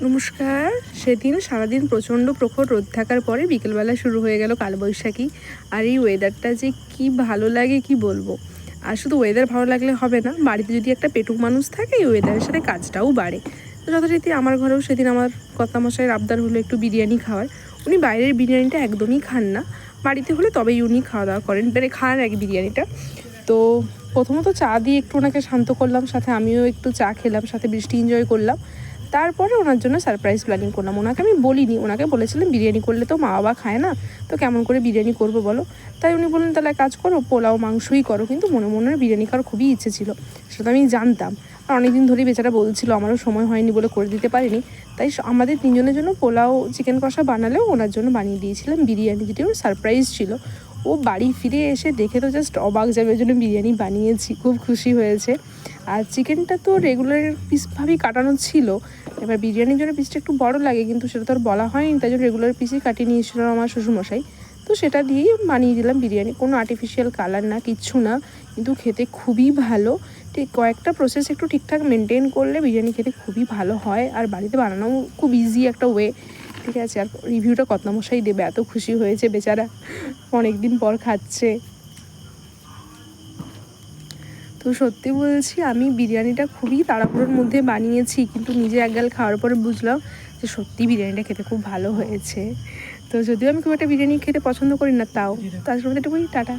নমস্কার। সেদিন সারাদিন প্রচণ্ড প্রখর রোদ থাকার পরে বিকেলবেলা শুরু হয়ে গেল কালবৈশাখী। আর এই ওয়েদারটা যে কি ভালো লাগে কি বলবো। আর শুধু ওয়েদার ভালো লাগলে হবে না, বাড়িতে যদি একটা পেটুক মানুষ থাকে এই ওয়েদারের সাথে কাজটাও বাড়ে। তো যথারীতি আমার ঘরেও সেদিন আমার কর্তামশাইয়ের আবদার হলো একটু বিরিয়ানি খাওয়ার। উনি বাইরের বিরিয়ানিটা একদমই খান না, বাড়িতে হলে তবেই উনি খাওয়া দাওয়া করেন, মানে খান এক বিরিয়ানিটা। তো প্রথমত চা দিয়ে একটু ওনাকে শান্ত করলাম, সাথে আমিও একটু চা খেলাম, সাথে বৃষ্টি এনজয় করলাম। তারপরে ওনার জন্য সারপ্রাইজ প্ল্যানিং করলাম। ওনাকে আমি বলিনি, ওনাকে বলেছিলাম বিরিয়ানি করলে তো মা বাবা খায় না, তো কেমন করে বিরিয়ানি করবো বলো। তাই উনি বললেন তাহলে কাজ করো, পোলাও মাংসই করো। কিন্তু মনে মনে বিরিয়ানি খাওয়ার খুবই ইচ্ছে ছিল, সেটা আমি জানতাম। আর অনেকদিন ধরেই বেচারা বলছিল, আমারও সময় হয়নি বলে করে দিতে পারিনি। তাই আমাদের তিনজনের জন্য পোলাও চিকেন কষা বানালেও ওনার জন্য বানিয়ে দিয়েছিলাম বিরিয়ানি, যেটি ওর সারপ্রাইজ ছিল। ও বাড়ি ফিরে এসে দেখে তো জাস্ট অবাক যাবে, ওই জন্য বিরিয়ানি বানিয়েছি, খুব খুশি হয়েছে। আর চিকেনটা তো রেগুলার পিসভাবেই কাটানো ছিল, এবার বিরিয়ানির জন্য পিসটা একটু বড় লাগে, কিন্তু সেটা তো আর বলা হয়নি, তাই জন্য রেগুলার পিসই কাটিয়ে নিয়েছিল আমার শ্বশুরমশাই। তো সেটা দিয়েই বানিয়ে দিলাম বিরিয়ানি, কোনো আর্টিফিশিয়াল কালার না, কিচ্ছু না, কিন্তু খেতে খুবই ভালো। ঠিক কয়েকটা প্রসেস একটু ঠিকঠাক মেনটেন করলে বিরিয়ানি খেতে খুবই ভালো হয়, আর বাড়িতে বানানো খুব ইজি একটা ওয়ে। ঠিক আছে, আর রিভিউটা কর্তামশাই দেবে, এত খুশি হয়েছে বেচারা, অনেক দিন পর খাচ্ছে। তো সত্যি বলছি, আমি বিরিয়ানিটা খুবই তাড়াহুড়োর মধ্যে বানিয়েছি, কিন্তু নিজে একগাল খাওয়ার পরে বুঝলাম যে সত্যি বিরিয়ানিটা খেতে খুব ভালো হয়েছে। তো যদিও আমি খুব একটা বিরিয়ানি খেতে পছন্দ করি না, তাও তো আজকের মধ্যে এটুকুই, টাটা।